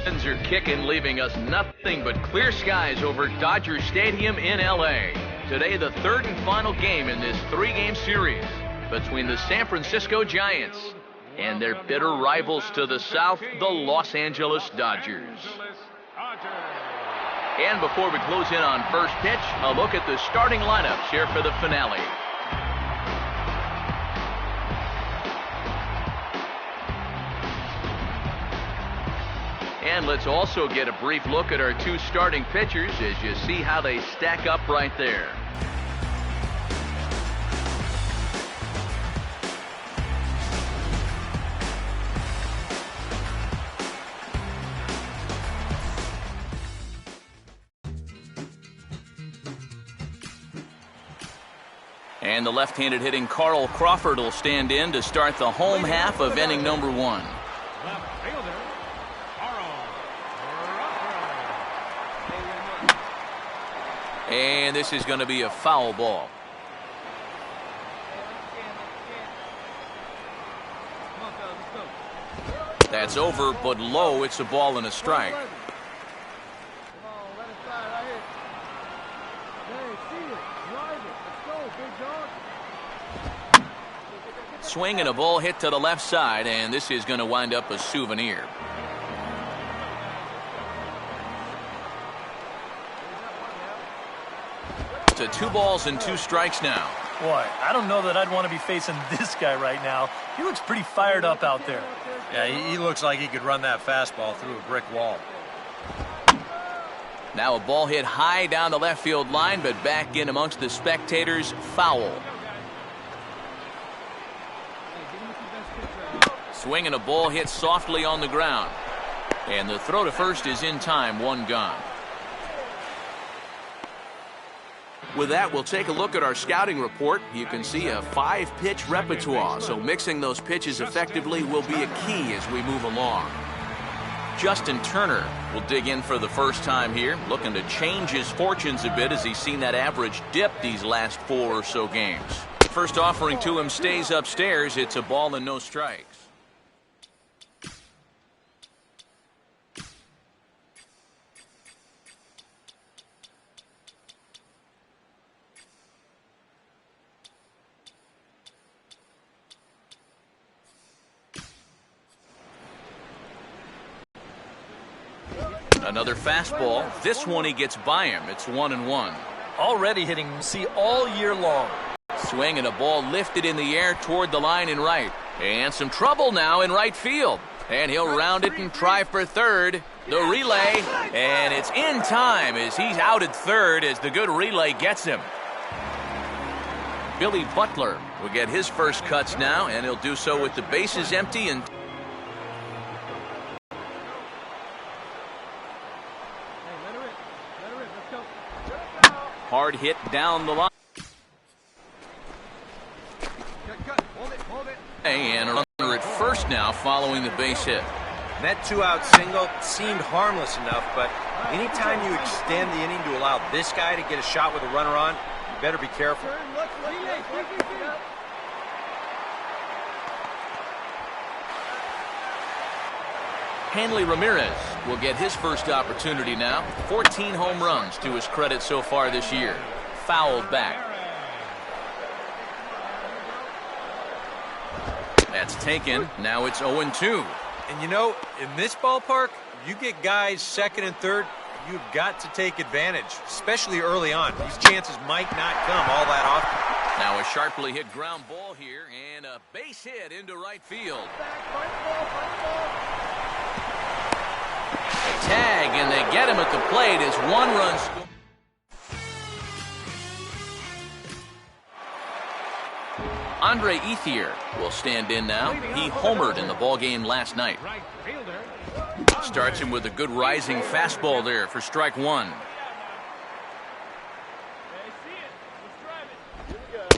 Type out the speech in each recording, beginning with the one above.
Winds are kicking, leaving us nothing but clear skies over Dodger Stadium in LA. Today, the third and final game in this three-game series between the San Francisco Giants and their bitter rivals to the south, the Los Angeles Dodgers. And before we close in on first pitch, a look at the starting lineups here for the finale. And let's also get a brief look at our two starting pitchers as you see how they stack up right there. And the left-handed hitting Carl Crawford will stand in to start the home half of inning number one. And this is going to be a foul ball. That's over, but low. It's a ball and a strike. Swing and a ball hit to the left side, and this is going to wind up a souvenir. To 2 balls and 2 strikes now. Boy, I don't know that I'd want to be facing this guy right now. He looks pretty fired up out there. Yeah, he looks like he could run that fastball through a brick wall. Now a ball hit high down the left field line, but back in amongst the spectators, foul. Swing and a ball hit softly on the ground. And the throw to first is in time, 1 gone. With that, we'll take a look at our scouting report. You can see a 5-pitch repertoire, so mixing those pitches effectively will be a key as we move along. Justin Turner will dig in for the first time here, looking to change his fortunes a bit as he's seen that average dip these last 4 or so games. First offering to him stays upstairs. It's a ball and no strikes. Another fastball. This one he gets by him. It's 1-1. Already hitting C all year long. Swing and a ball lifted in the air toward the line in right. And some trouble now in right field. And he'll round it and try for third. The relay. And it's in time as he's out at third as the good relay gets him. Billy Butler will get his first cuts now, and he'll do so with the bases empty and hard hit down the line. And a runner at first now following the base hit. That 2-out single seemed harmless enough, but anytime you extend the inning to allow this guy to get a shot with a runner on, you better be careful. Hanley Ramirez will get his first opportunity now. 14 home runs to his credit so far this year. Fouled back. That's taken. Now it's 0-2. And you know, in this ballpark, you get guys second and third, you've got to take advantage, especially early on. These chances might not come all that often. Now a sharply hit ground ball here and a base hit into right field. Tag, and they get him at the plate as 1 run score. Andre Ethier will stand in now. He homered in the ballgame last night. Starts him with a good rising fastball there for strike 1.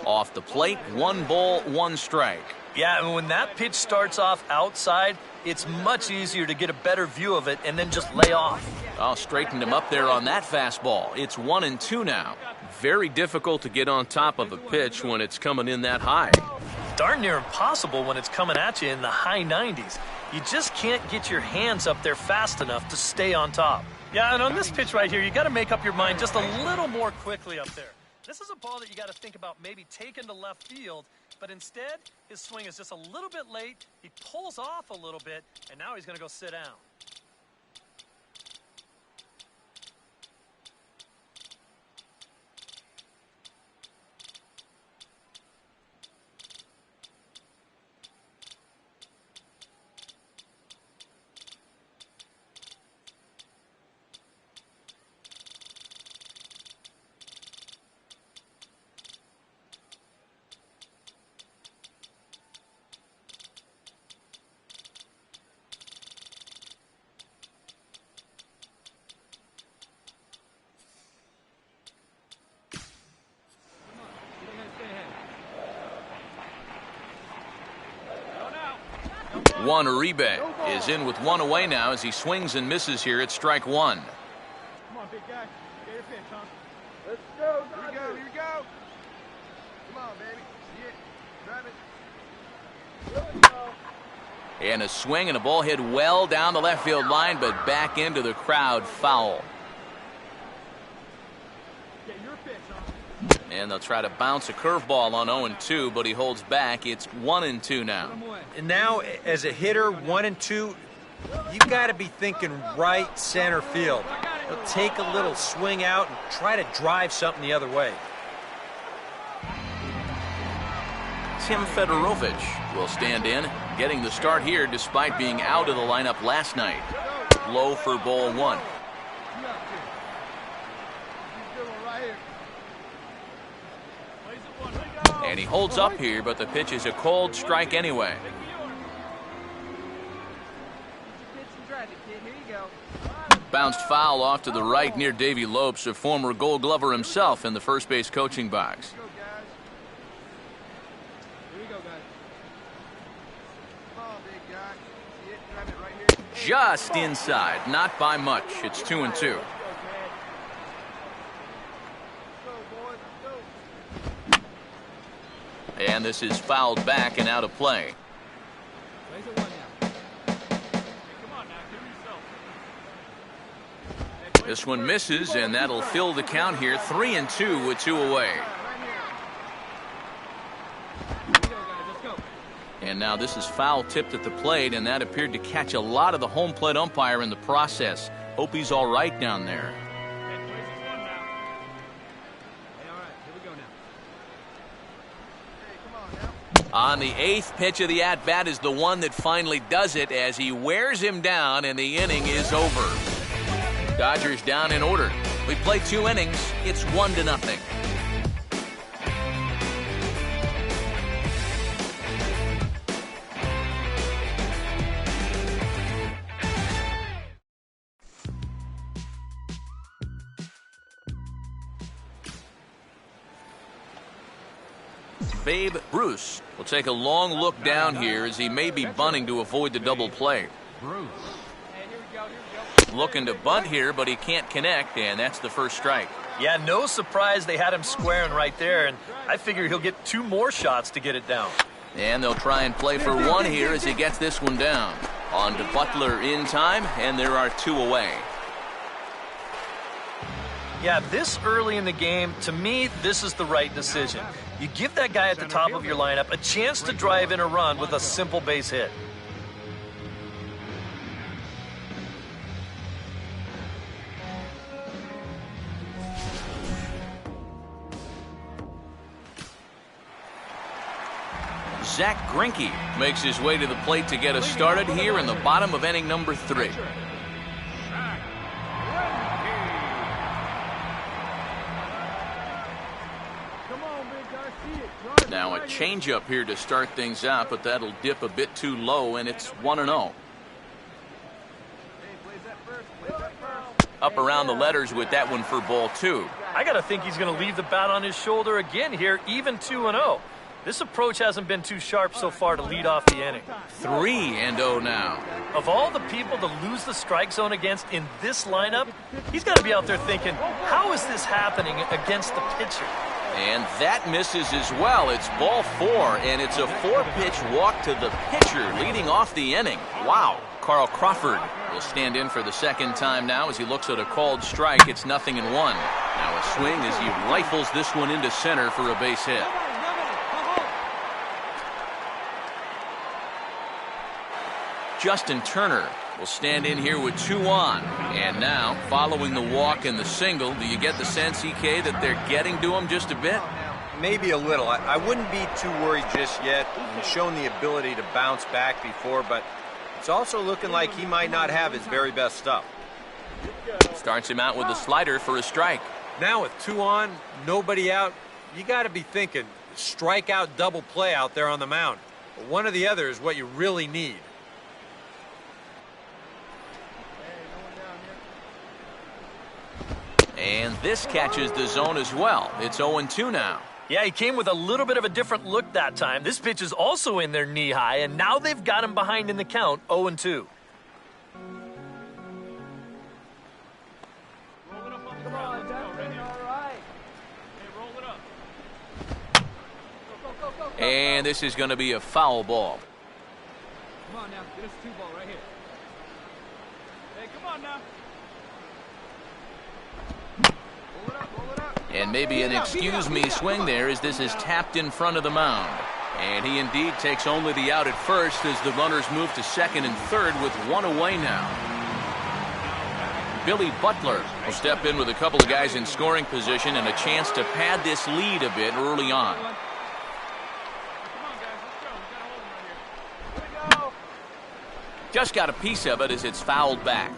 Off the plate, 1 ball, 1 strike. Yeah, and when that pitch starts off outside, it's much easier to get a better view of it and then just lay off. Oh, straightened him up there on that fastball. It's 1-2 now. Very difficult to get on top of a pitch when it's coming in that high. Darn near impossible when it's coming at you in the high 90s. You just can't get your hands up there fast enough to stay on top. Yeah, and on this pitch right here, you got to make up your mind just a little more quickly up there. This is a ball that you got to think about maybe taking to left field, but instead, his swing is just a little bit late. He pulls off a little bit, and now he's going to go sit down. Juan Uribe is in with one away now as he swings and misses here at strike one. Come on, big guy. Get your pitch, huh? Let's go. Here we go. Here we go. Come on, baby. See it. Grab it. And a swing and a ball hit well down the left field line, but back into the crowd, foul. Get your pitch, huh? And they'll try to bounce a curveball on 0-2, but he holds back. It's 1-2 now. And now, as a hitter, 1-2, you got to be thinking right center field. He'll take a little swing out and try to drive something the other way. Tim Fedorovich will stand in, getting the start here despite being out of the lineup last night. Low for ball one. And he holds up here, but the pitch is a cold strike anyway. Bounced foul off to the right near Davey Lopes, a former Gold Glover himself in the first base coaching box. Just inside, not by much. It's 2-2. And this is fouled back and out of play. This one misses, and that'll fill the count here. 3-2 with two away. And now this is foul tipped at the plate, and that appeared to catch a lot of the home plate umpire in the process. Hope he's all right down there. On the eighth pitch of the at-bat is the one that finally does it as he wears him down, and the inning is over. Dodgers down in order. We play 2 innings. It's 1-0. Babe Bruce will take a long look down here as he may be bunting to avoid the double play. Looking to bunt here, but he can't connect, and that's the first strike. Yeah, no surprise they had him squaring right there, and I figure he'll get 2 more shots to get it down. And they'll try and play for one here as he gets this one down. On to Butler in time, and there are 2 away. Yeah, this early in the game, to me, this is the right decision. You give that guy at the top of your lineup a chance to drive in a run with a simple base hit. Zach Greinke makes his way to the plate to get us started here in the bottom of inning number 3. Now a changeup here to start things out, but that'll dip a bit too low, and it's 1-0. Up around the letters with that one for ball 2. I got to think he's going to leave the bat on his shoulder again here, even 2-0. This approach hasn't been too sharp so far to lead off the inning. 3-0 now. Of all the people to lose the strike zone against in this lineup, he's got to be out there thinking, how is this happening against the pitcher? And that misses as well. It's ball 4, and it's a 4-pitch walk to the pitcher leading off the inning. Wow. Carl Crawford will stand in for the second time now as he looks at a called strike. It's 0-1. Now a swing as he rifles this one into center for a base hit. Justin Turner will stand in here with 2 on. And now, following the walk and the single, do you get the sense, EK, that they're getting to him just a bit? Maybe a little. I wouldn't be too worried just yet. He's shown the ability to bounce back before, but it's also looking like he might not have his very best stuff. Starts him out with a slider for a strike. Now with 2 on, nobody out, you got to be thinking strikeout double play out there on the mound. But one or the other is what you really need. And this catches the zone as well. It's 0-2 now. Yeah, he came with a little bit of a different look that time. This pitch is also in their knee high, and now they've got him behind in the count, 0-2. And this is going to be a foul ball. Come on now, get us 2 ball right here. Hey, come on now. And maybe an excuse me swing there as this is tapped in front of the mound. And he indeed takes only the out at first as the runners move to second and third with 1 away now. Billy Butler will step in with a couple of guys in scoring position and a chance to pad this lead a bit early on. Just got a piece of it as it's fouled back.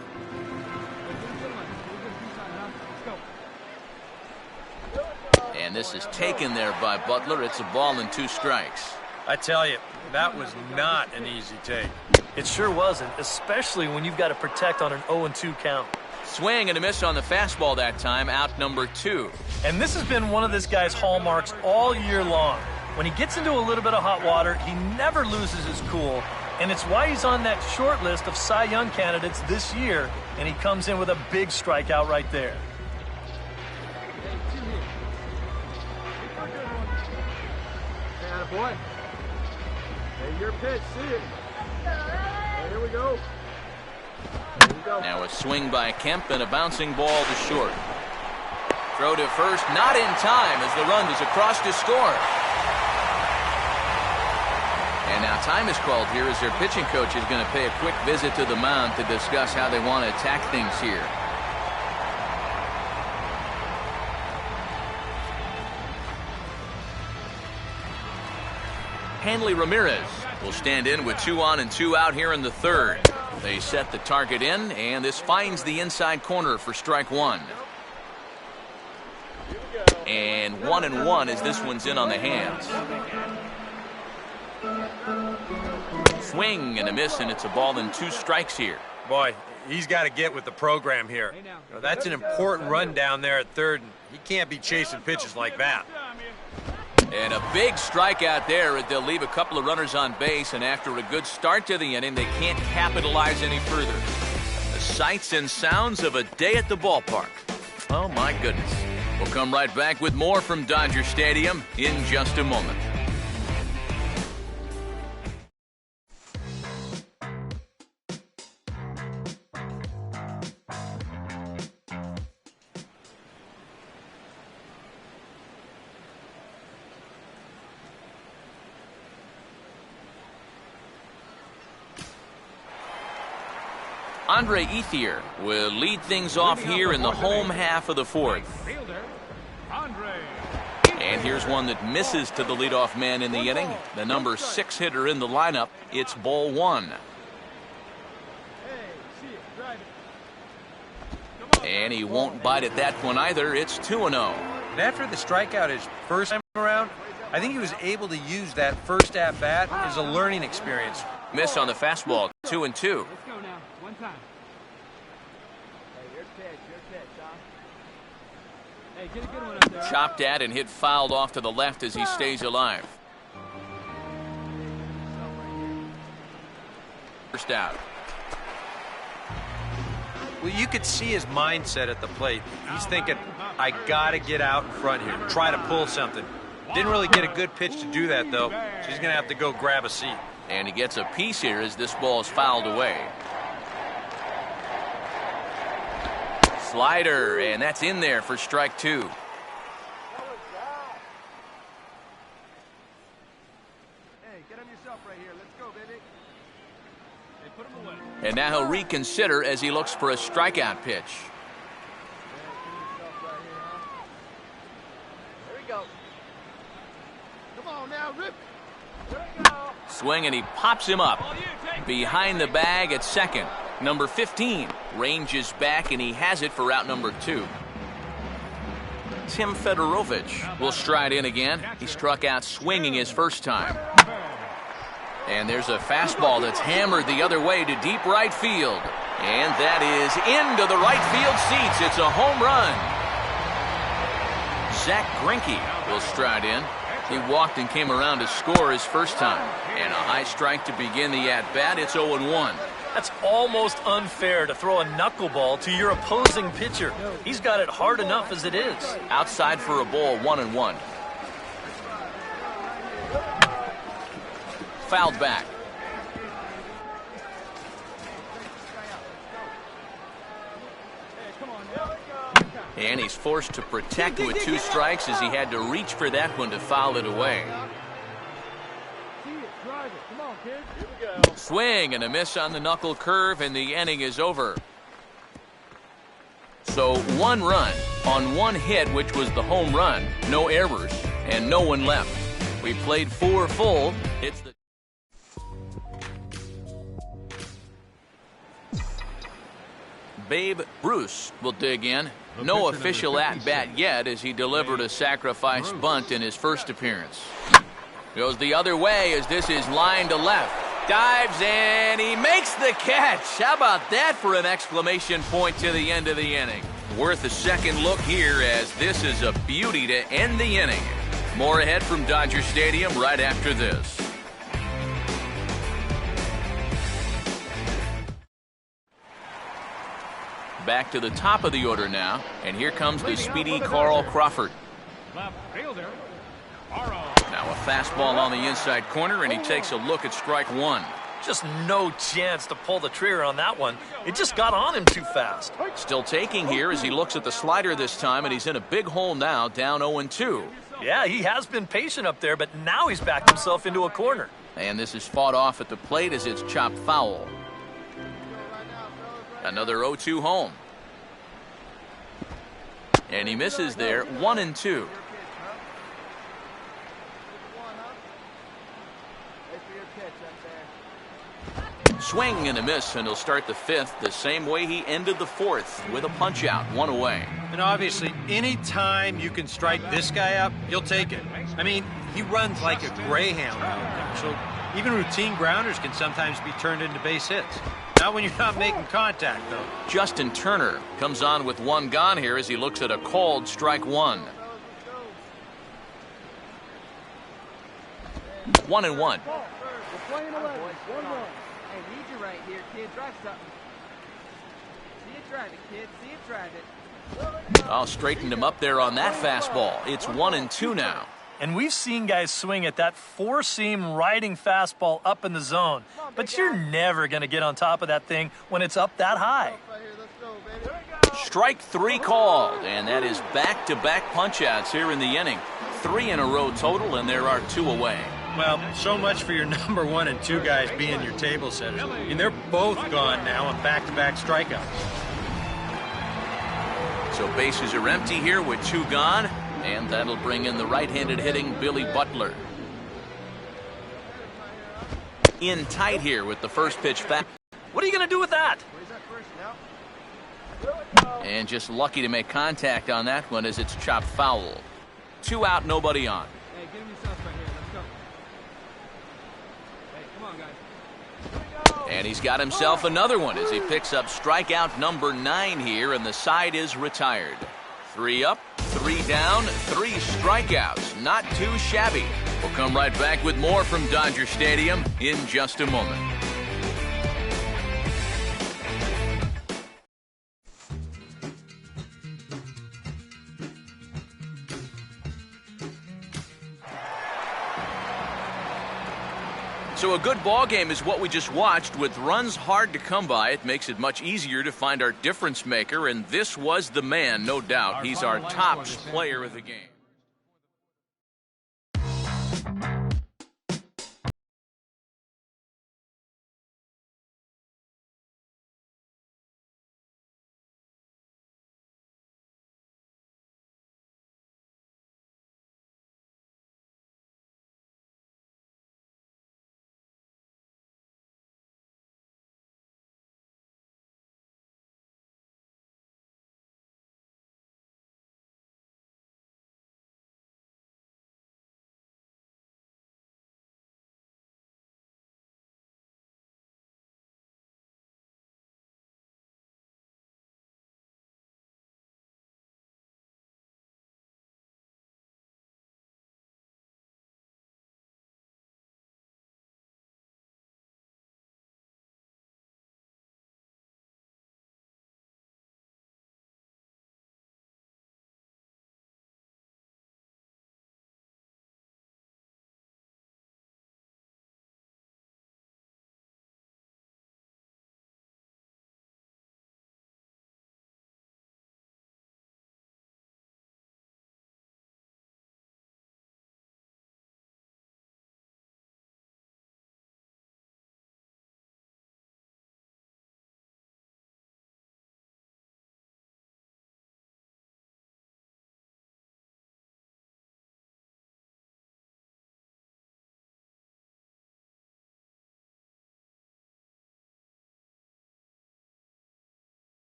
And this is taken there by Butler. It's a ball and 2 strikes. I tell you, that was not an easy take. It sure wasn't, especially when you've got to protect on an 0-2 count. Swing and a miss on the fastball that time, out number 2. And this has been one of this guy's hallmarks all year long. When he gets into a little bit of hot water, he never loses his cool. And it's why he's on that short list of Cy Young candidates this year. And he comes in with a big strikeout right there. Boy. Hey, your pitch, see it. Hey, here we go. Now a swing by Kemp and a bouncing ball to short. Throw to first, not in time as the run is across to score. And now time is called here as their pitching coach is going to pay a quick visit to the mound to discuss how they want to attack things here. Hanley Ramirez will stand in with 2 on and 2 out here in the third. They set the target in, and this finds the inside corner for strike 1. And 1-1 as this one's in on the hands. Swing and a miss, and it's a ball and 2 strikes here. Boy, he's got to get with the program here. You know, that's an important run down there at third, and he can't be chasing pitches like that. And a big strikeout there. They'll leave a couple of runners on base, and after a good start to the inning, they can't capitalize any further. The sights and sounds of a day at the ballpark. Oh, my goodness. We'll come right back with more from Dodger Stadium in just a moment. Andre Ethier will lead things off here in the home half of the fourth. And here's one that misses to the leadoff man in the inning. The number 6 hitter in the lineup. It's ball 1. And he won't bite at that one either. It's 2-0. And after the strikeout his first time around, I think he was able to use that first at-bat as a learning experience. Miss on the fastball, 2-2. Let's go now, one time. Hey, your pitch, Tom. Hey, get a good one up there. Chopped at and hit fouled off to the left as he stays alive. First out. Well, you could see his mindset at the plate. He's thinking, I got to get out in front here, try to pull something. Didn't really get a good pitch to do that, though, so he's going to have to go grab a seat. And he gets a piece here as this ball is fouled away. Slider, and that's in there for strike two. And now he'll reconsider as he looks for a strikeout pitch. There we go. Come on now, rip. There we go. Swing, and he pops him up. Behind the bag at second. Number 15 ranges back, and he has it for out number 2. Tim Fedorovich will stride in again. He struck out swinging his first time. And there's a fastball that's hammered the other way to deep right field. And that is into the right field seats. It's a home run. Zach Greinke will stride in. He walked and came around to score his first time. And a high strike to begin the at-bat. It's 0-1. That's almost unfair to throw a knuckleball to your opposing pitcher. He's got it hard enough as it is. Outside for a ball, 1-1. Fouled back. And he's forced to protect with 2 strikes as he had to reach for that one to foul it away. Swing and a miss on the knuckle curve, and the inning is over. So 1 run on 1 hit, which was the home run, no errors, and no one left. We played 4 full. It's the Babe Bruce will dig in. No official at-bat yet as he delivered a sacrifice bunt in his first appearance. Goes the other way as this is line to left. Dives, and he makes the catch. How about that for an exclamation point to the end of the inning? Worth a second look here as this is a beauty to end the inning. More ahead from Dodger Stadium right after this. Back to the top of the order now, and here comes the speedy Carl Crawford. Now a fastball on the inside corner, and he takes a look at strike 1. Just no chance to pull the trigger on that one. It just got on him too fast. Still taking here as he looks at the slider this time, and he's in a big hole now, down 0-2. Yeah, he has been patient up there, but now he's backed himself into a corner. And this is fought off at the plate as it's chopped foul. Another 0-2 home. And he misses there, 1-2. Swing and a miss, and he'll start the 5th the same way he ended the 4th, with a punch out, 1 away. And obviously, any time you can strike this guy up, you'll take it. I mean, he runs like a greyhound out there, so even routine grounders can sometimes be turned into base hits. Not when you're not making contact, though. Justin Turner comes on with 1 gone here as he looks at a called strike 1. 1-1. Hey, need you right here, kid. Drive something. See it, drive it, kid. See it, drive it. I'll straighten him up there on that fastball. It's 1-2 now. And we've seen guys swing at that 4-seam riding fastball up in the zone. But you're never going to get on top of that thing when it's up that high. Strike 3 called, and that is back-to-back punch-outs here in the inning. 3 in a row total, and there are 2 away. Well, so much for your number 1 and 2 guys being your table setters. I mean, they're both gone now on back-to-back strikeouts. So bases are empty here with 2 gone, and that'll bring in the right-handed hitting Billy Butler. In tight here with the first pitch back. What are you going to do with that? And just lucky to make contact on that one as it's chopped foul. 2 out, nobody on. Hey, get him yourself right here. Let's go. Hey, come on, guys. And he's got himself another one as he picks up strikeout number 9 here, and the side is retired. 3 up, 3 down, 3 strikeouts. Not too shabby. We'll come right back with more from Dodger Stadium in just a moment. So a good ball game is what we just watched. With runs hard to come by, it makes it much easier to find our difference maker, and this was the man, no doubt. He's our top player of the game.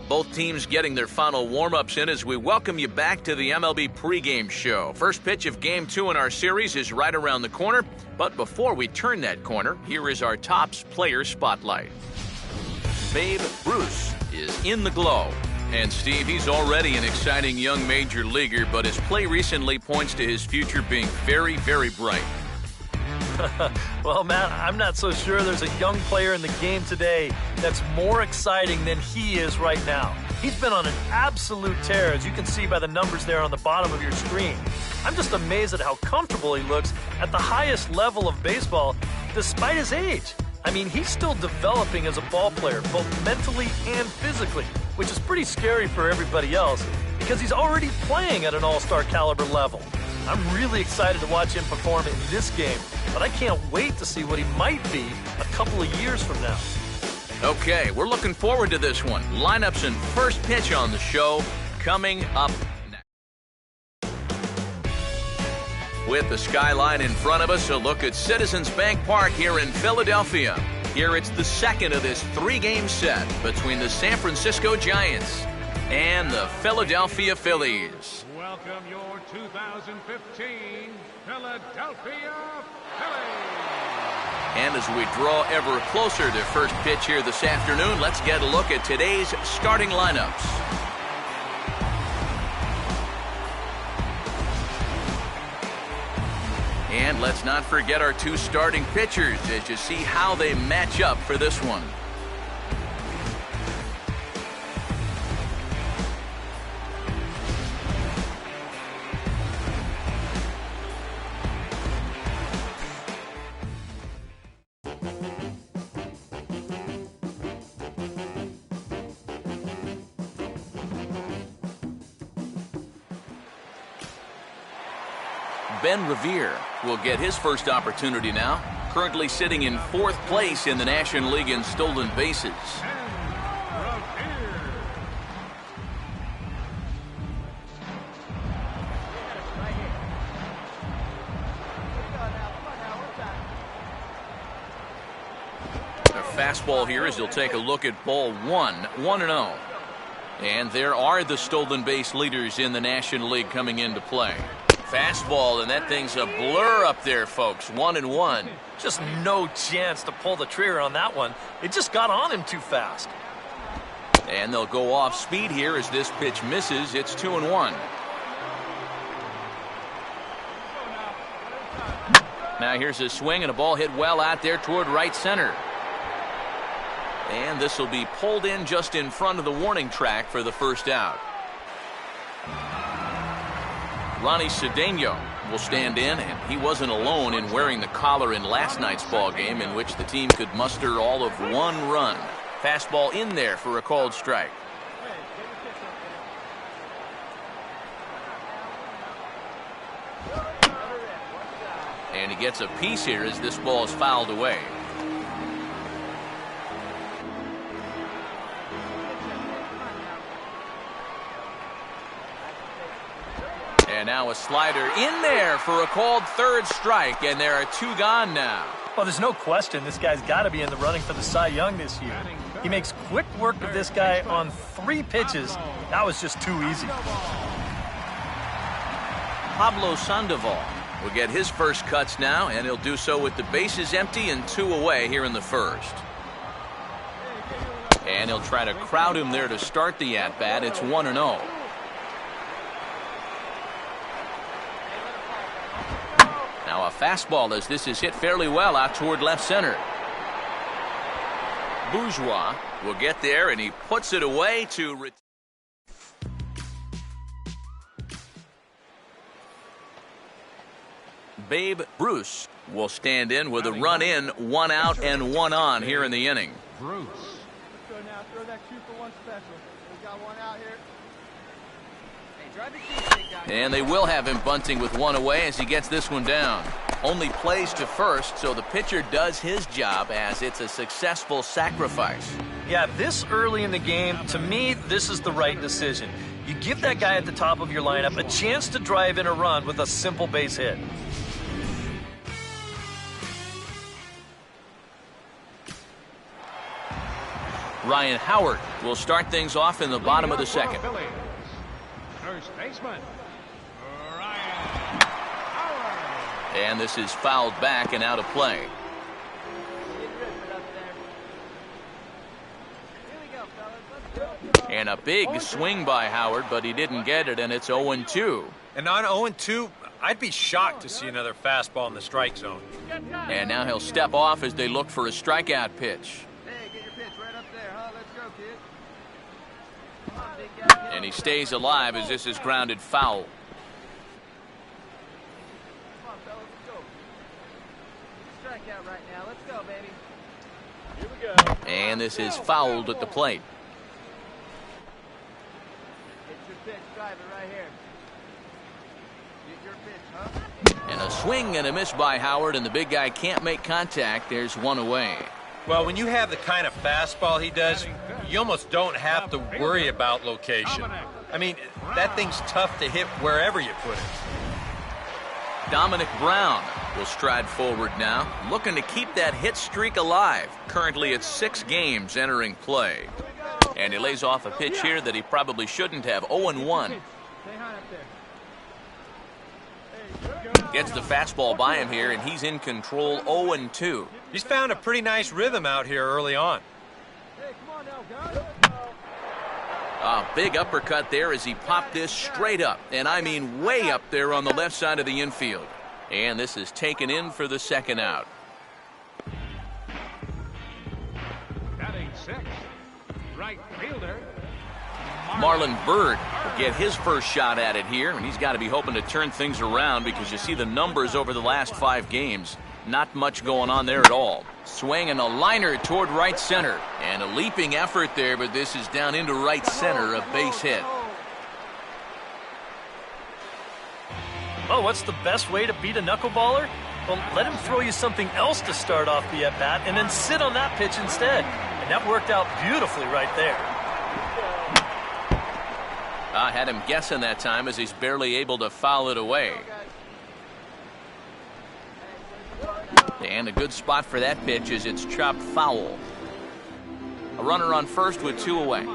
Both teams getting their final warm-ups in as we welcome you back to the MLB pregame show. First pitch of Game 2 in our series is right around the corner. But before we turn that corner, here is our Topps player spotlight. Babe Ruth is in the glow. And Steve, he's already an exciting young major leaguer, but his play recently points to his future being very, very bright. Well, Matt, I'm not so sure there's a young player in the game today that's more exciting than he is right now. He's been on an absolute tear, as you can see by the numbers there on the bottom of your screen. I'm just amazed at how comfortable he looks at the highest level of baseball, despite his age. I mean, he's still developing as a ball player, both mentally and physically, which is pretty scary for everybody else because he's already playing at an all-star caliber level. I'm really excited to watch him perform in this game, but I can't wait to see what he might be a couple of years from now. Okay, we're looking forward to this one. Lineups and first pitch on the show coming up next. With the skyline in front of us, a look at Citizens Bank Park here in Philadelphia. Here it's the second of this three-game set between the San Francisco Giants and the Philadelphia Phillies. Welcome your 2015 Philadelphia Phillies. And as we draw ever closer to first pitch here this afternoon, let's get a look at today's starting lineups. And let's not forget our two starting pitchers as you see how they match up for this one. Ben Revere will get his first opportunity now, currently sitting in fourth place in the National League in stolen bases. A fastball here as he'll take a look at ball 1-0. And there are the stolen base leaders in the National League coming into play. Fastball, and that thing's a blur up there, folks. 1-1. Just no chance to pull the trigger on that one. It just got on him too fast. And they'll go off speed here as this pitch misses. It's 2-1. Now here's a swing and a ball hit well out there toward right center. And this will be pulled in just in front of the warning track for the first out. Ronnie Cedeno will stand in, and he wasn't alone in wearing the collar in last night's ball game, in which the team could muster all of 1 run. Fastball in there for a called strike. And he gets a piece here as this ball is fouled away. And now a slider in there for a called third strike, and there are 2 gone now. Well, there's no question this guy's got to be in the running for the Cy Young this year. He makes quick work of this guy on 3 pitches. That was just too easy. Pablo Sandoval will get his first cuts now, and he'll do so with the bases empty and 2 away here in the first. And he'll try to crowd him there to start the at-bat. It's 1-0. Now a fastball as this is hit fairly well out toward left center. Bourgeois will get there, and he puts it away to... Babe Bruce will stand in with a run in, 1 out, and 1 on here in the inning. Bruce. Let's go now. Throw that 2-for-1 special. We got 1 out here. Hey, drive the key, big guy. And they will have him bunting with 1 away as he gets this one down. Only plays to first, so the pitcher does his job as it's a successful sacrifice. Yeah, this early in the game, to me, this is the right decision. You give that guy at the top of your lineup a chance to drive in a run with a simple base hit. Ryan Howard will start things off in the bottom of the second. First baseman, Ryan Howard. And this is fouled back and out of play. Get rid of it up there. Here we go, fellas. Let's go. And a big swing by Howard, but he didn't get it, and it's 0-2. And on 0-2, I'd be shocked to see another fastball in the strike zone. And now he'll step off as they look for a strikeout pitch. Hey, get your pitch right up there, huh? Let's go, kid. Come on, big guy. And he stays alive as this is grounded foul. Come on, fellas, let's go. Strike out right now. Let's go, baby. Here we go. And this is fouled at the plate. Get your pitch. Drive it right here. Get your pitch, huh? And a swing and a miss by Howard, and the big guy can't make contact. There's 1 away. Well, when you have the kind of fastball he does, you almost don't have to worry about location. I mean, that thing's tough to hit wherever you put it. Dominic Brown will stride forward now, looking to keep that hit streak alive. Currently it's 6 games entering play. And he lays off a pitch here that he probably shouldn't have. 0-1. Stay high up there. Gets the fastball by him here, and he's in control. 0-2. He's found a pretty nice rhythm out here early on. Hey, come on now, guys. A big uppercut there as he popped this straight up, and I mean way up there on the left side of the infield. And this is taken in for the second out. Batting 6, right fielder, Marlon Byrd will get his first shot at it here, and he's got to be hoping to turn things around because you see the numbers over the last 5 games. Not much going on there at all. Swing and a liner toward right center. And a leaping effort there, but this is down into right center, a base hit. Oh, what's the best way to beat a knuckleballer? Well, let him throw you something else to start off the at-bat and then sit on that pitch instead. And that worked out beautifully right there. I had him guessing that time as he's barely able to foul it away. And a good spot for that pitch as it's chopped foul. A runner on first with 2 away.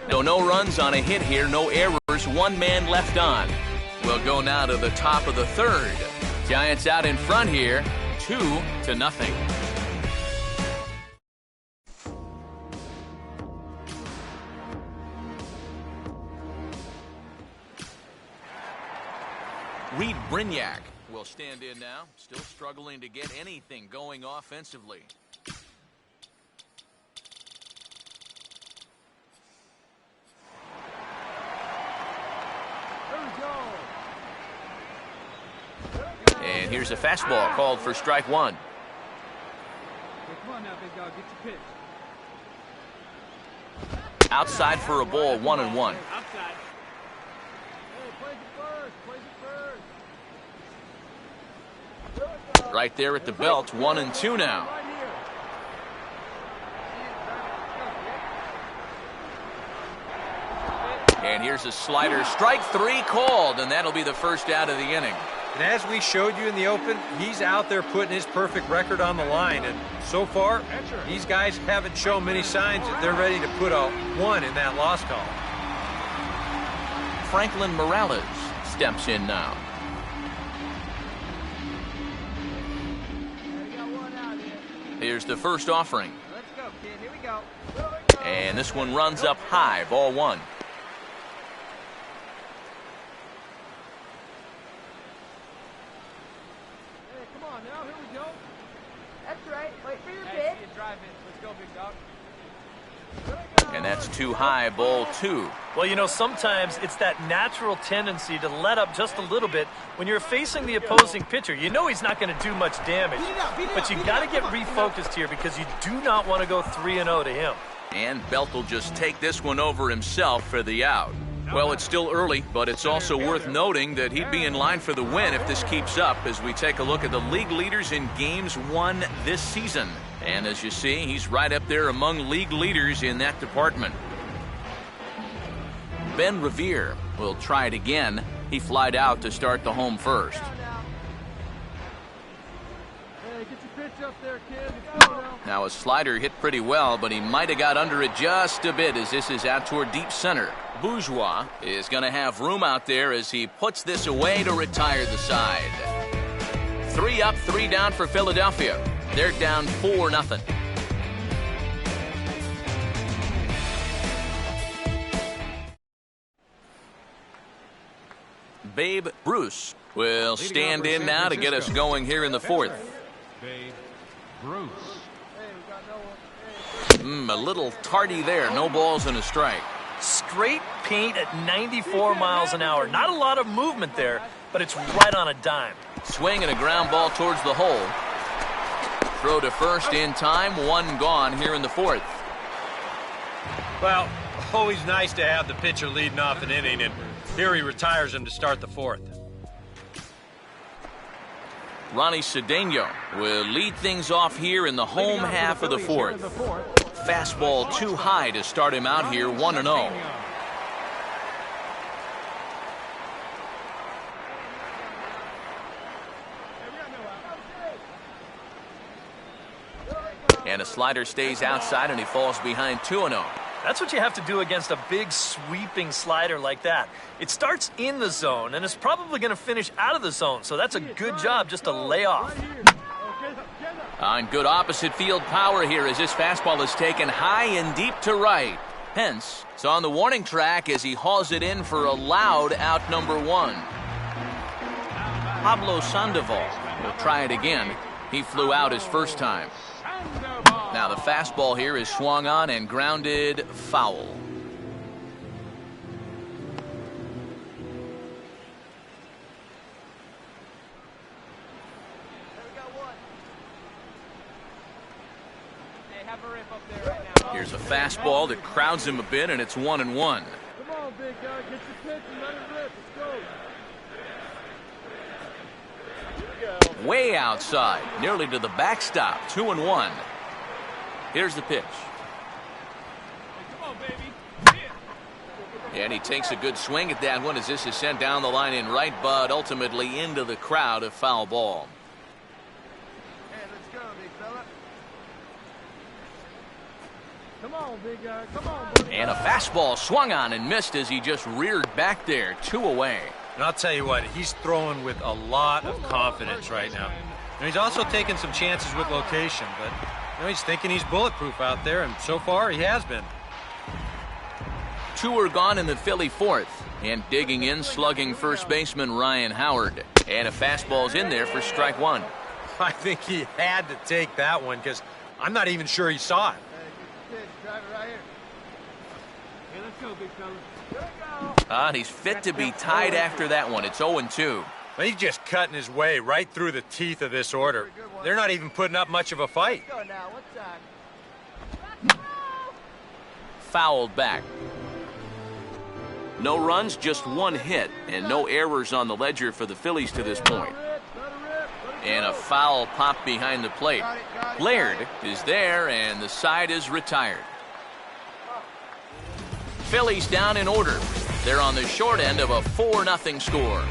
No runs on a hit here, no errors, 1 man left on. We'll go now to the top of the 3rd. Giants out in front here, 2-0. Reed Brignac will stand in now, still struggling to get anything going offensively. And here's a fastball called for strike one. Hey, come on now, big dog. Get your pitch. Outside for a ball, 1-1. Outside. Hey, plays it first. Plays it first. Right there at the belt, 1-2 now. Right here. And here's a slider, strike three called, and that'll be the first out of the inning. And as we showed you in the open, he's out there putting his perfect record on the line. And so far, these guys haven't shown many signs that they're ready to put a 1 in that loss column. Franklin Morales steps in now. We got one out here. Here's the first offering. Let's go, kid. Here we go. And this one runs up high, ball one. Hey, come on now. Here we go. That's right. Wait for your Hey, pitch. see you drive it. Let's go, big dog. And that's too high, ball two. Well, you know, sometimes it's that natural tendency to let up just a little bit when you're facing the opposing pitcher. You know he's not going to do much damage, but you got to get refocused here because you do not want to go 3-0 to him. And Belt will just take this one over himself for the out. Well, it's still early, but it's also worth noting that he'd be in line for the win if this keeps up as we take a look at the league leaders in games won this season. And as you see, he's right up there among league leaders in that department. Ben Revere will try it again. He flied out to start the home first. Hey, get your pitch up there, kid. Let's go now. Now a slider hit pretty well, but he might have got under it just a bit as this is out toward deep center. Bourgeois is going to have room out there as he puts this away to retire the side. 3 up, 3 down for Philadelphia. They're down 4-0. Babe Bruce will stand in now to get us going here in the fourth. Babe Bruce. A little tardy there. No balls and a strike. Straight paint at 94 miles an hour. Not a lot of movement there, but it's right on a dime. Swing and a ground ball towards the hole. Throw to first in time. 1 gone here in the fourth. Well, always nice to have the pitcher leading off an inning, and here he retires him to start the fourth. Ronnie Cedeno will lead things off here in the home half of the fourth. Fastball too high to start him out here, 1-0. And a slider stays outside and he falls behind 2-0. That's what you have to do against a big sweeping slider like that. It starts in the zone and it's probably going to finish out of the zone, so that's a good job just to lay off. On good opposite field power here as this fastball is taken high and deep to right. Pence is on the warning track as he hauls it in for a loud out number 1. Pablo Sandoval will try it again. He flew out his first time. Now the fastball here is swung on and grounded foul. Here's a fastball that crowds him a bit, and it's 1-1. Come on, big guy. Get your pitch and let it rip. Let's go. Way outside, nearly to the backstop, 2-1. Here's the pitch. Come on, baby. And he takes a good swing at that one as this is sent down the line in right, but ultimately into the crowd, a foul ball. Hey, let's go, big fella. Come on, big guy. Come on, buddy. And a fastball swung on and missed as he just reared back there, 2 away. And I'll tell you what, he's throwing with a lot of confidence right now. And he's also taking some chances with location, but he's thinking he's bulletproof out there, and so far he has been. 2 are gone in the Philly fourth. And digging in, slugging first baseman Ryan Howard. And a fastball's in there for strike 1. I think he had to take that one because I'm not even sure he saw it. Drive it right here. Hey, let's go, big fella. He's fit to be tied after that one. It's 0-2. He's just cutting his way right through the teeth of this order. They're not even putting up much of a fight. Go now. What time? Fouled back. No runs, just 1 hit, and no errors on the ledger for the Phillies to this point. And a foul pop behind the plate. Laird is there, and the side is retired. Phillies down in order. They're on the short end of a 4-0 score.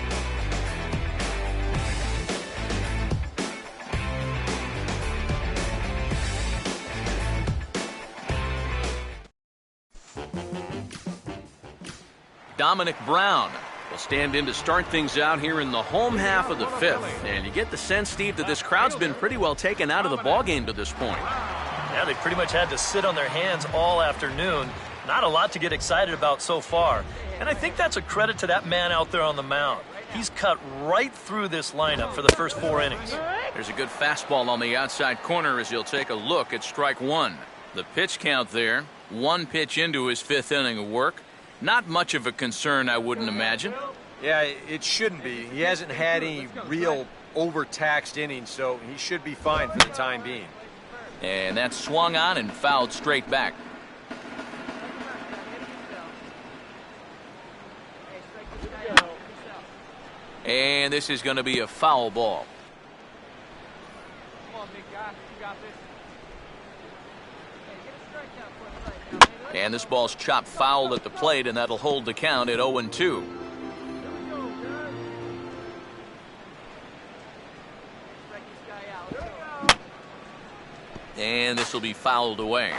Dominic Brown will stand in to start things out here in the home half of the 5th. And you get the sense, Steve, that this crowd's been pretty well taken out of the ballgame to this point. Yeah, they pretty much had to sit on their hands all afternoon. Not a lot to get excited about so far. And I think that's a credit to that man out there on the mound. He's cut right through this lineup for the first 4 innings. There's a good fastball on the outside corner as he'll take a look at strike 1. The pitch count there, 1 pitch into his 5th inning of work. Not much of a concern, I wouldn't imagine. Yeah, it shouldn't be. He hasn't had any real overtaxed innings, so he should be fine for the time being. And that's swung on and fouled straight back. And this is going to be a foul ball. Come on, big guy. You got this. And this ball's chopped foul at the plate, and that'll hold the count at 0-2. And this will be fouled away.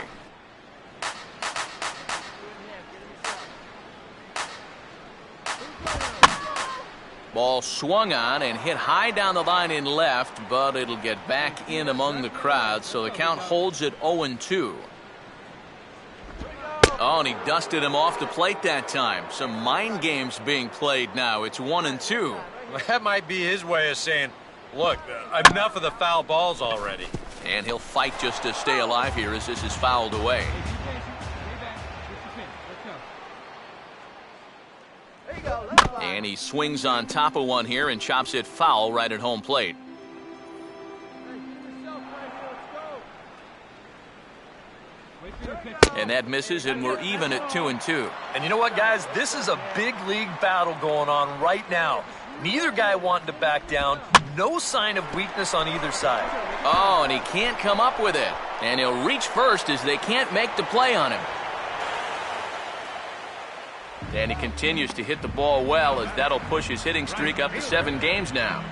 Ball swung on and hit high down the line in left, but it'll get back in among the crowd, so the count holds at 0-2. Oh, and he dusted him off the plate that time. Some mind games being played now. It's 1-2. That might be his way of saying, look, enough of the foul balls already. And he'll fight just to stay alive here as this is fouled away. And he swings on top of one here and chops it foul right at home plate. And that misses, and we're even at 2-2. And you know what, guys? This is a big league battle going on right now. Neither guy wanting to back down. No sign of weakness on either side. Oh, and he can't come up with it. And he'll reach first as they can't make the play on him. And he continues to hit the ball well, as that'll push his hitting streak up to 7 games now.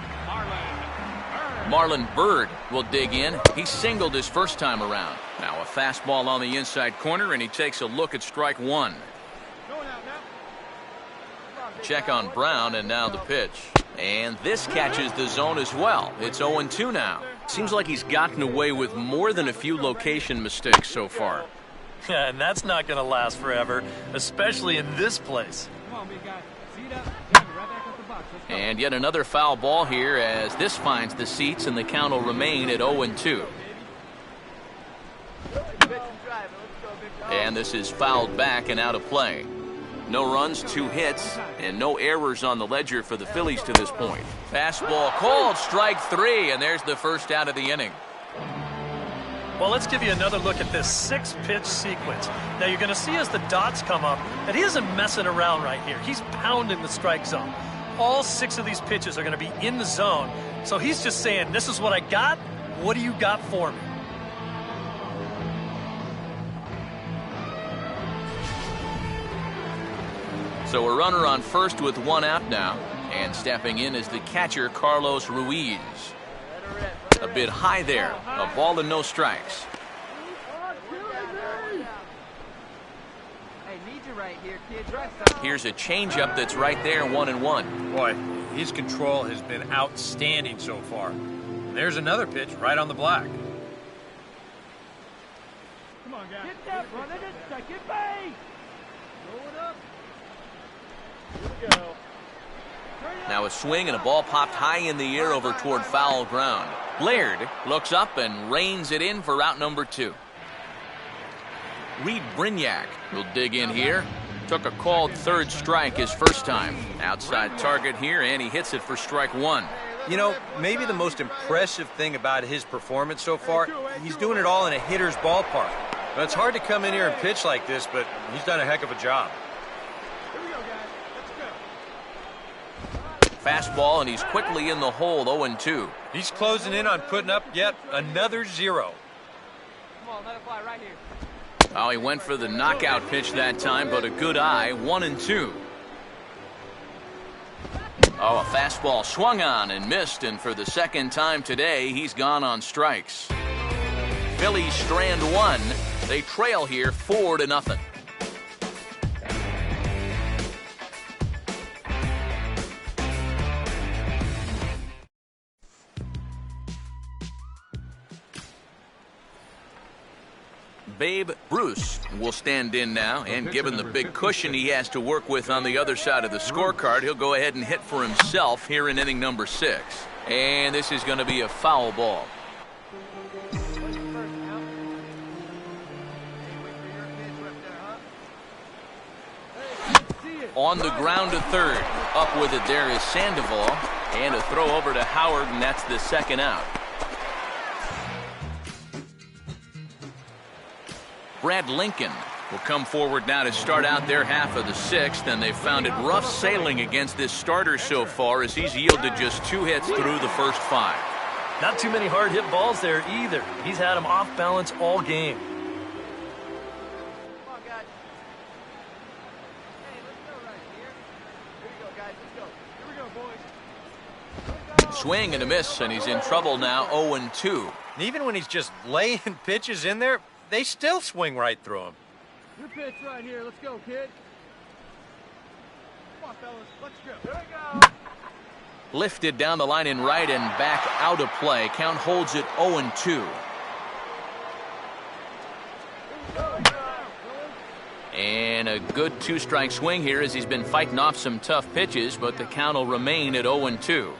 Marlon Byrd will dig in. He singled his first time around. Now a fastball on the inside corner, and he takes a look at strike 1. Check on Brown, and now the pitch. And this catches the zone as well. It's 0-2 now. Seems like he's gotten away with more than a few location mistakes so far. And that's not going to last forever, especially in this place. Come on, big guy. Seat up. Right back up the box. Let's go. And yet another foul ball here as this finds the seats, and the count will remain at 0-2. And this is fouled back and out of play. No runs, 2 hits, and no errors on the ledger for the Phillies to this point. Fastball called, strike 3, and there's the first out of the inning. Well, let's give you another look at this 6-pitch sequence. Now, you're going to see as the dots come up that he isn't messing around right here. He's pounding the strike zone. All 6 of these pitches are going to be in the zone. So he's just saying, this is what I got. What do you got for me? So a runner on first with 1 out now. And stepping in is the catcher, Carlos Ruiz. A bit high there. A ball and no strikes. Hey, need you right here, kid. Drive some. Here's a changeup that's right there, 1-1. Boy, his control has been outstanding so far. There's another pitch right on the block. Come on, guys. Get that, brother. Just second base. Roll it up. Now a swing and a ball popped high in the air over toward foul ground. Laird looks up and reins it in for out number 2. Reed Brignac will dig in here. Took a called third strike his first time. Outside target here, and he hits it for strike 1. You know, maybe the most impressive thing about his performance so far, he's doing it all in a hitter's ballpark. Now, it's hard to come in here and pitch like this, but he's done a heck of a job. Fastball, and he's quickly in the hole, 0-2. He's closing in on putting up yet another 0. Come on, let it fly right here. Oh, he went for the knockout pitch that time, but a good eye, 1-2. Oh, a fastball swung on and missed, and for the second time today, he's gone on strikes. Phillies strand 1. They trail here 4-0. Babe Bruce will stand in now, and given the big cushion he has to work with on the other side of the scorecard, he'll go ahead and hit for himself here in inning number 6. And this is going to be a foul ball. On the ground to third. Up with it there is Sandoval, and a throw over to Howard, and that's the second out. Brad Lincoln will come forward now to start out their half of the 6th, and they've found it rough sailing against this starter so far as he's yielded just 2 hits through the first 5. Not too many hard hit balls there either. He's had them off balance all game. Come on, guys. Hey, let's go right here. Here we go, guys. Let's go. Here we go, boys. Swing and a miss, and he's in trouble now, 0-2. And even when he's just laying pitches in there, they still swing right through him. Your pitch right here. Let's go, kid. Come on, fellas. Let's go. There we go. Lifted down the line in right and back out of play. Count holds it 0-2. And a good 2-strike swing here as he's been fighting off some tough pitches, but the count will remain at 0-2.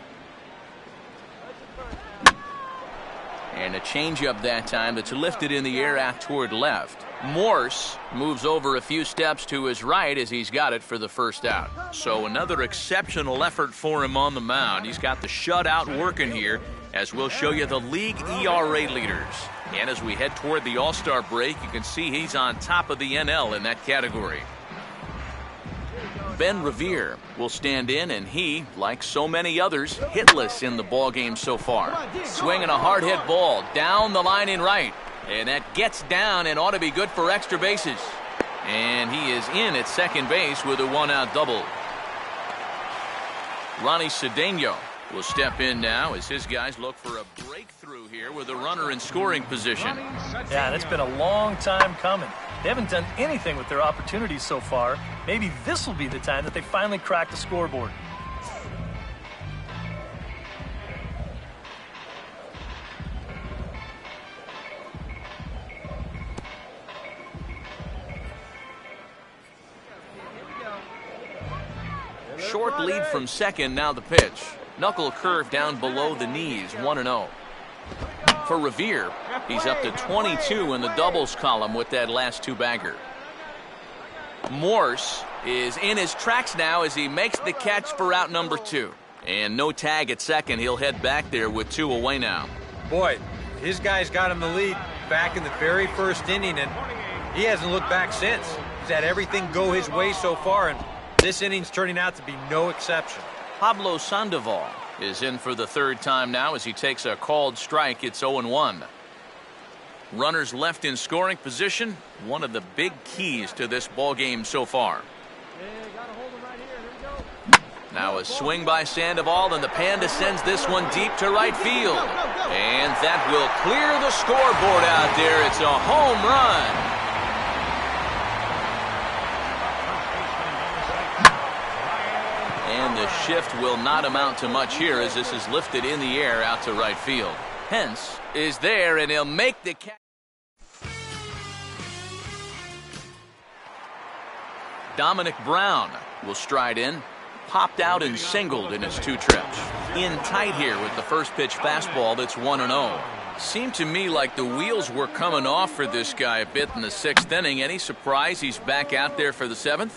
And a changeup that time that's lifted in the air out toward left. Morse moves over a few steps to his right as he's got it for the first out. So another exceptional effort for him on the mound. He's got the shutout working here, as we'll show you the league ERA leaders. And as we head toward the All-Star break, you can see he's on top of the NL in that category. Ben Revere will stand in, and he, like so many others, hitless in the ballgame so far. Swinging a hard hit ball down the line in right, and that gets down and ought to be good for extra bases. And he is in at second base with a 1-out double. Ronnie Cedeno will step in now as his guys look for a breakthrough here with a runner in scoring position. Yeah, that's been a long time coming. They haven't done anything with their opportunities so far. Maybe this will be the time that they finally crack the scoreboard. Short lead from second, now the pitch. Knuckle curve down below the knees, 1-0. For Revere, he's up to 22 in the doubles column with that last 2-bagger. Morse is in his tracks now as he makes the catch for out number 2. And no tag at second. He'll head back there with 2 away now. Boy, his guys got him the lead back in the very first inning, and he hasn't looked back since. He's had everything go his way so far, and this inning's turning out to be no exception. Pablo Sandoval is in for the third time now as he takes a called strike. It's 0-1. Runners left in scoring position, one of the big keys to this ball game so far. Now a swing by Sandoval, and the Panda sends this one deep to right field. And that will clear the scoreboard out there. It's a home run. And the shift will not amount to much here as this is lifted in the air out to right field. Hence is there, and he'll make the catch. Dominic Brown will stride in. Popped out and singled in his 2 trips. In tight here with the first pitch fastball that's 1-0. Seemed to me like the wheels were coming off for this guy a bit in the 6th inning. Any surprise he's back out there for the 7th?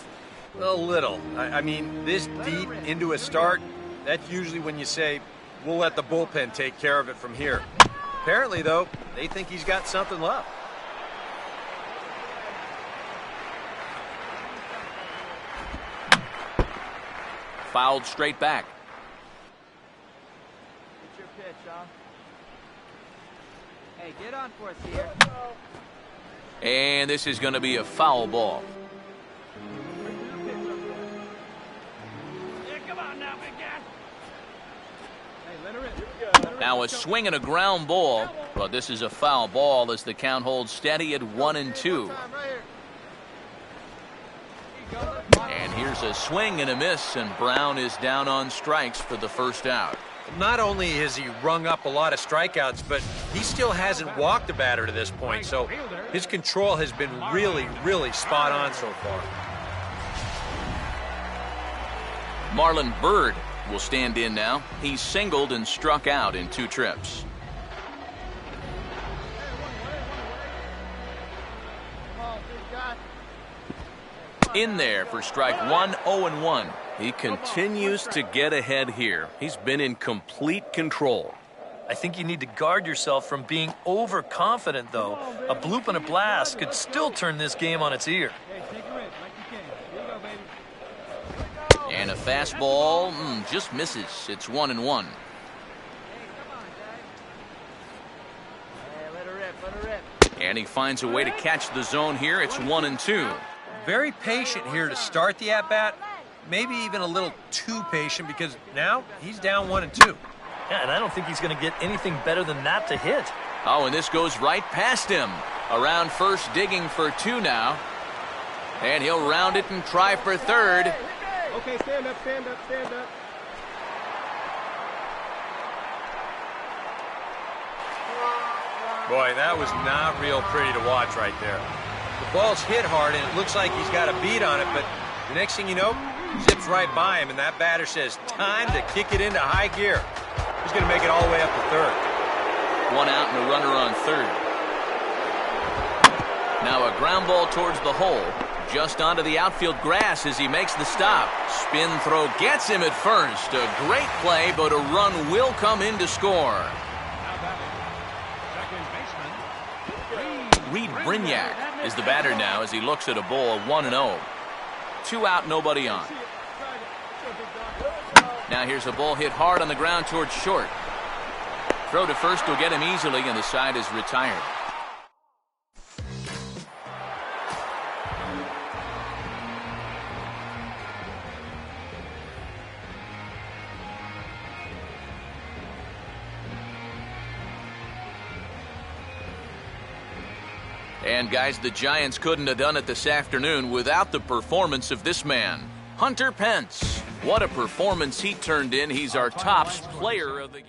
A little. I mean, this deep into a start, that's usually when you say, we'll let the bullpen take care of it from here. Apparently, though, they think he's got something left. Fouled straight back. It's your pitch, huh? Hey, get on for us here. And this is going to be a foul ball. Yeah, come on now, big guy. Hey, let her in. Let her in. Now a swing and a ground ball, but this is a foul ball as the count holds steady at 1-2. And here's a swing and a miss, and Brown is down on strikes for the first out. Not only has he rung up a lot of strikeouts, but he still hasn't walked a batter to this point, so his control has been really, really spot on so far. Marlon Byrd will stand in now. He's singled and struck out in 2 trips. In there for strike 1, 0-1. He continues to get ahead here. He's been in complete control. I think you need to guard yourself from being overconfident, though. A bloop and a blast could still turn this game on its ear. Hey, take her in like you can. Here you go, baby. And a fastball just misses. It's 1-1. Hey, come on, Dad. Hey, let her rip, let her rip. And he finds a way to catch the zone here. It's 1-2. Very patient here to start the at-bat. Maybe even a little too patient because now he's down 1-2. Yeah, and I don't think he's going to get anything better than that to hit. Oh, and this goes right past him. Around first, digging for 2 now. And he'll round it and try for 3rd. Okay, stand up, stand up, stand up. Boy, that was not real pretty to watch right there. The ball's hit hard, and it looks like he's got a beat on it, but the next thing you know, zips right by him, and that batter says, time to kick it into high gear. He's going to make it all the way up to 3rd. 1 out and a runner on 3rd. Now a ground ball towards the hole. Just onto the outfield grass as he makes the stop. Spin throw gets him at first. A great play, but a run will come in to score. Reed Brignac is the batter now as he looks at a ball of 1-0. 2 out, nobody on. Now here's a ball hit hard on the ground towards short. Throw to first will get him easily, and the side is retired. And guys, the Giants couldn't have done it this afternoon without the performance of this man, Hunter Pence. What a performance he turned in. He's our top player of the game.